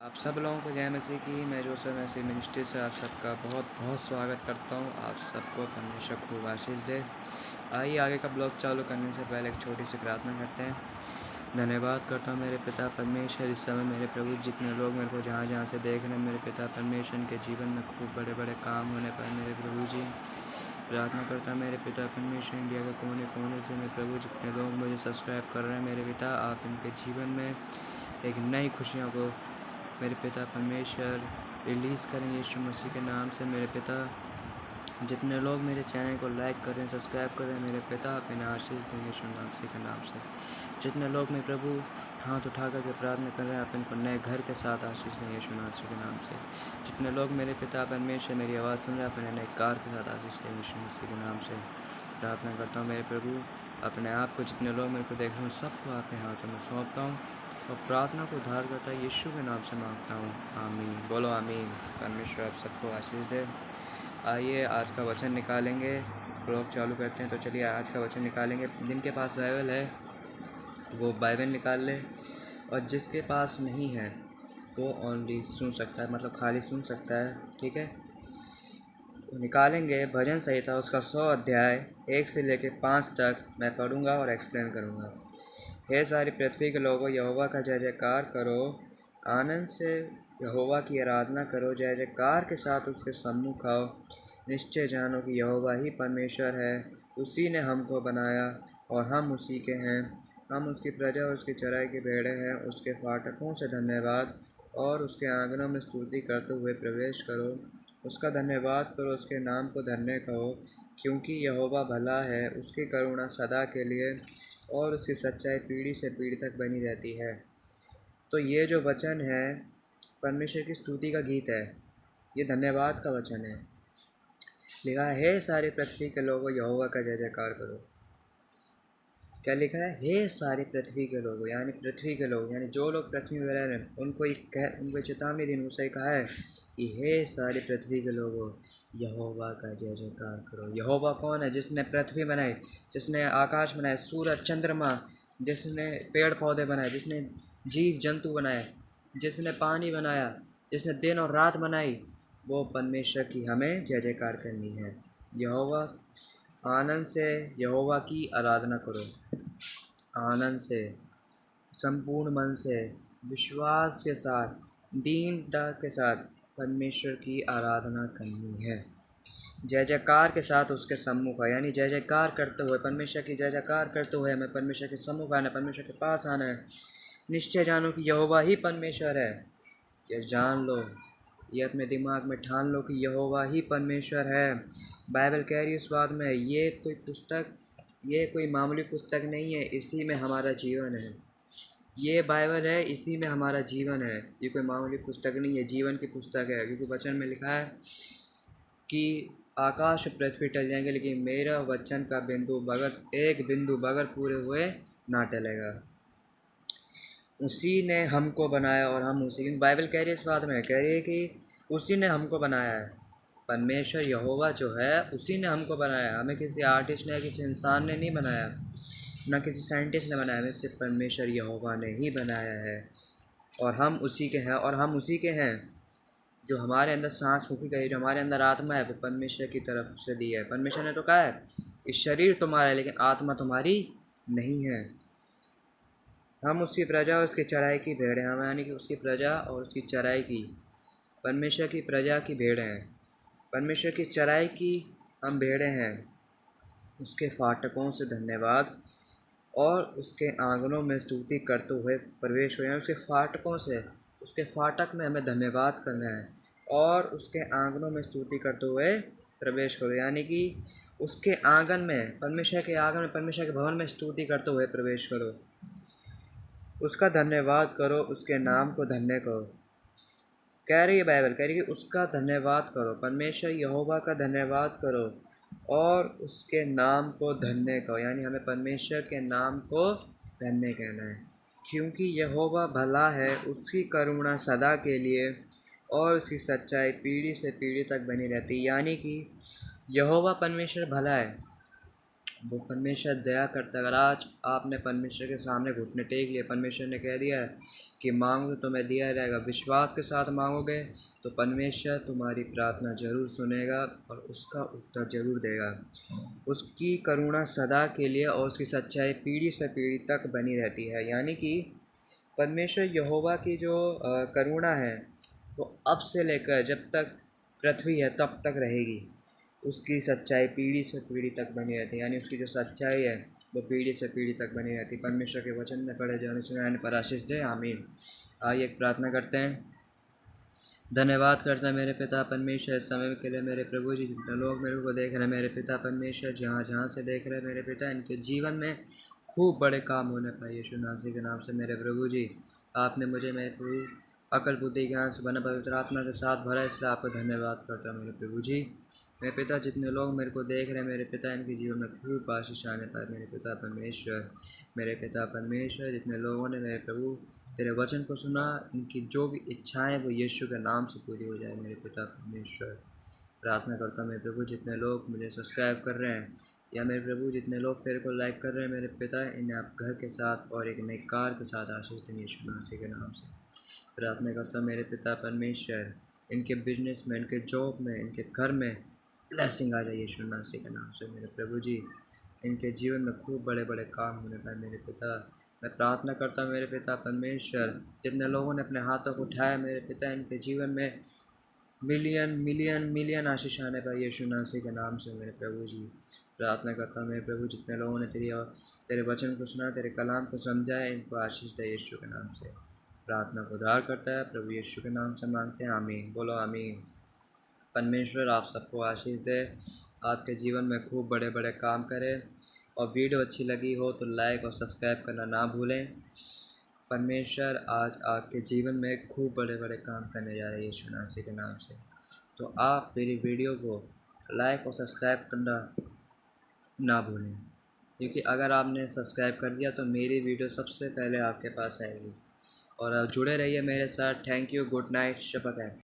आप सब लोगों को जय मसीह की। मैं जोसेफ मसीह मिनिस्ट्री से आप सबका बहुत बहुत स्वागत करता हूँ। आप सबको परमेश्वर खूब आशीष दे। आइए आगे का ब्लॉग चालू करने से पहले एक छोटी सी प्रार्थना करते हैं। धन्यवाद करता हूँ मेरे पिता परमेश्वर, इस समय मेरे प्रभु जितने लोग मेरे को जहाँ जहाँ से देख रहे हैं मेरे पिता परमेश्वर, इनके जीवन में खूब बड़े बड़े काम होने पर मेरे प्रभु जी प्रार्थना करता हूँ मेरे पिता परमेश्वर। इंडिया के कोने कोने से मेरे प्रभु जितने लोग मुझे सब्सक्राइब कर रहे हैं मेरे पिता, आप इनके जीवन में एक नई खुशियों को मेरे पिता परमेश्वर रिलीज़ करें यीशु मसीह के नाम से। मेरे पिता जितने लोग मेरे चैनल को लाइक करें सब्सक्राइब करें मेरे पिता, आप इन्हें आशीष दें यीशु मसीह के नाम से। जितने लोग मेरे प्रभु हाथ उठा करके प्रार्थना कर रहे हैं, आप इनको नए घर के साथ आशीष दें यीशु मसीह के नाम से। जितने लोग मेरे पिता परमेश्वर मेरी आवाज़ सुन रहे हैं, आप इन्हें नए कार के साथ आशीष दें यीशु मसीह के नाम से। प्रार्थना करता हूँ मेरे प्रभु, अपने आप को जितने लोग मेरे को देख रहे हैं सबको आपके हाथों में सौंपता हूँ और प्रार्थना को उद्धार करता है यीशु के नाम से मांगता हूँ, आमीन। बोलो आमीन। परमेश्वर आप सबको आशीष दे। आइए आज का वचन निकालेंगे, ब्लॉग चालू करते हैं। तो चलिए आज का वचन निकालेंगे। जिनके पास बाइबल है वो बाइबल निकाल ले, और जिसके पास नहीं है वो ओनली सुन सकता है, मतलब खाली सुन सकता है, ठीक है। तो निकालेंगे भजन संहिता उसका 100 अध्याय 1 से लेकर 5 तक मैं पढ़ूँगा और एक्सप्लेन करूँगा। हे सारी पृथ्वी के लोगों, यहोवा का जय जयकार करो, आनंद से यहोवा की आराधना करो, जय जयकार के साथ उसके सम्मुख आओ। निश्चय जानो कि यहोवा ही परमेश्वर है, उसी ने हमको बनाया और हम उसी के हैं। हम उसकी प्रजा और उसकी चराई की भेड़ें हैं। उसके फाटकों से धन्यवाद और उसके आंगनों में स्तुति करते हुए प्रवेश करो। उसका धन्यवाद करो, उसके नाम को धन्य कहो, क्योंकि यहोवा भला है, उसकी करुणा सदा के लिए और उसकी सच्चाई पीढ़ी से पीढ़ी तक बनी रहती है। तो ये जो वचन है परमेश्वर की स्तुति का गीत है, ये धन्यवाद का वचन है। लिखा है, हे सारी पृथ्वी के लोगों, यहोवा का जय जयकार करो। क्या लिखा है? हे सारी पृथ्वी के लोगों, यानी पृथ्वी के लोग, यानी जो लोग पृथ्वी में रह रहे हैं उनको चेतावनी दी। उसे कहा है कि हे सारी पृथ्वी के लोगों, यहोवा का जय जयकार करो। यहोवा कौन है? जिसने पृथ्वी बनाई, जिसने आकाश बनाए, सूरज चंद्रमा, जिसने पेड़ पौधे बनाए, जिसने जीव जंतु बनाए, जिसने पानी बनाया, जिसने दिन और रात बनाई, वो परमेश्वर की हमें जय जयकार करनी है। यहोवा आनंद से यहोवा की आराधना करो, आनंद से, संपूर्ण मन से, विश्वास के साथ, दीनता के साथ परमेश्वर की आराधना करनी है। जय जयकार के साथ उसके सम्मुख है, यानी जय जयकार करते हुए, परमेश्वर की जय जयकार करते हुए हमें परमेश्वर के सम्मुख आना है, परमेश्वर के पास आना है। निश्चय जानो कि यहोवा ही परमेश्वर है। ये जान लो, ये अपने दिमाग में ठान लो कि यहोवा ही परमेश्वर है। बाइबल कह रही है इस बात में, ये कोई मामूली पुस्तक नहीं है, इसी में हमारा जीवन है। ये बाइबल है, इसी में हमारा जीवन है। ये कोई मामूली पुस्तक नहीं है, जीवन की पुस्तक है। क्योंकि वचन में लिखा है कि आकाश पृथ्वी टल जाएंगे लेकिन मेरा वचन का एक बिंदु बगैर पूरे हुए ना टलेगा। उसी ने हमको बनाया और हम उसी, बाइबल कह रही है इस बात में, कह रही है कि उसी ने हमको बनाया है। परमेश्वर यहोवा जो है उसी ने हमको बनाया। हमें किसी आर्टिस्ट ने, किसी इंसान ने नहीं बनाया, ना किसी साइंटिस्ट ने बनाया, हमें सिर्फ परमेश्वर यहोवा ने ही बनाया है। और हम उसी के हैं, और हम उसी के हैं। जो हमारे अंदर सांस फूकी गई, जो हमारे अंदर आत्मा है, वो परमेश्वर की तरफ से दी है। परमेश्वर ने तो कहा है इस शरीर तुम्हारा है लेकिन आत्मा तुम्हारी नहीं है। हम उसकी प्रजा और उसकी चराई की भेड़ हैं। हम यानी कि उसकी प्रजा और उसकी चराई की, परमेश्वर की प्रजा की भेड़ हैं, परमेश्वर की चराई की हम भेड़ें हैं। उसके फाटकों से धन्यवाद और उसके आंगनों में स्तुति करते हुए प्रवेश हो, यानी उसके फाटकों से, उसके फाटक में हमें धन्यवाद करना है और उसके आंगनों में स्तुति करते हुए प्रवेश करो। यानी कि उसके आंगन में, परमेश्वर के आंगन में, परमेश्वर के भवन में स्तुति करते हुए प्रवेश करो। उसका धन्यवाद करो, उसके नाम को धन्य करो। कह रही है बाइबल, कह रही है कि उसका धन्यवाद करो, परमेश्वर यहोवा का धन्यवाद करो और उसके नाम को धन्य कहो। यानी हमें परमेश्वर के नाम को धन्य कहना है, क्योंकि यहोवा भला है, उसकी करुणा सदा के लिए और उसकी सच्चाई पीढ़ी से पीढ़ी तक बनी रहती है। यानी कि यहोवा परमेश्वर भला है, वो परमेश्वर दया करता है। अगर आज आपने परमेश्वर के सामने घुटने टेक लिए, परमेश्वर ने कह दिया है कि मांगो तो मैं दिया रहेगा, विश्वास के साथ मांगोगे तो परमेश्वर तुम्हारी प्रार्थना जरूर सुनेगा और उसका उत्तर जरूर देगा। उसकी करुणा सदा के लिए और उसकी सच्चाई पीढ़ी से पीढ़ी तक बनी रहती है। यानी कि परमेश्वर यहोवा की जो करुणा है वो अब से लेकर जब तक पृथ्वी है तब तक रहेगी। उसकी सच्चाई पीढ़ी से पीढ़ी तक बनी रहती है। यानी उसकी जो सच्चाई है वो पीढ़ी से पीढ़ी तक बनी रहती है। परमेश्वर के वचन में पढ़े जाने सुनाने पर आशीष दे, आमीन। आइए एक प्रार्थना करते हैं। धन्यवाद करता है मेरे पिता परमेश्वर इस समय के लिए, मेरे प्रभु जी। जितने लोग मेरे को देख रहे हैं मेरे पिता परमेश्वर, जहाँ जहाँ से देख रहे हैं मेरे पिता, इनके जीवन में खूब बड़े काम होने पाए यीशु नासी के नाम से। मेरे प्रभु जी, आपने मुझे मेरे प्रभु अकल बुद्धि ज्ञान से बना पवित्र आत्मा के साथ भरा, इसलिए आपको धन्यवाद करता हूँ मेरे प्रभु जी। मेरे पिता, जितने लोग मेरे को देख रहे हैं मेरे पिता, इनके जीवन में खूब आशीष आने पाए मेरे पिता परमेश्वर। मेरे पिता परमेश्वर, जितने लोगों ने मेरे प्रभु तेरे वचन को सुना, इनकी जो भी इच्छाएं वो यीशु के नाम से पूरी हो जाए मेरे पिता परमेश्वर। प्रार्थना करता हूँ मेरे प्रभु, जितने लोग मुझे सब्सक्राइब कर रहे हैं या मेरे प्रभु जितने लोग तेरे को लाइक कर रहे हैं मेरे पिता, इन्हें आप घर के साथ और एक नई कार के साथ आशीष दें यीशु मसीह के नाम से। प्रार्थना करता हूँ मेरे पिता परमेश्वर, इनके बिजनेस में, इनके जॉब में, इनके घर में ब्लेसिंग आ जाए यीशु मसीह के नाम से। मेरे प्रभु जी, इनके जीवन में खूब बड़े बड़े काम होने पाए मेरे पिता। मैं प्रार्थना करता हूँ मेरे पिता परमेश्वर, जितने लोगों ने अपने हाथों को उठाया मेरे पिता, इनके जीवन में मिलियन मिलियन मिलियन आशीष आने पाए यीशु मसीह के नाम से मेरे प्रभु जी। प्रार्थना करता हूँ मेरे प्रभु, जितने लोगों ने तेरे वचन को सुना, तेरे कलाम को समझा है, इनको आशीष दे यीशु के नाम से। प्रार्थना को उद्धार करता है प्रभु यीशु के नाम से मांगते हैं, आमीन। बोलो आमीन। परमेश्वर आप सबको आशीष दे, आपके जीवन में खूब बड़े बड़े काम करे। और वीडियो अच्छी लगी हो तो लाइक और सब्सक्राइब करना ना भूलें। परमेश्वर आज आपके जीवन में खूब बड़े बड़े काम करने जा रहे हैं यीशु मसीह के नाम से। तो आप मेरी वीडियो को लाइक और सब्सक्राइब करना ना भूलें, क्योंकि अगर आपने सब्सक्राइब कर दिया तो मेरी वीडियो सबसे पहले आपके पास आएगी। और आप जुड़े रहिए मेरे साथ। थैंक यू, गुड नाइट, शब ख़ैर।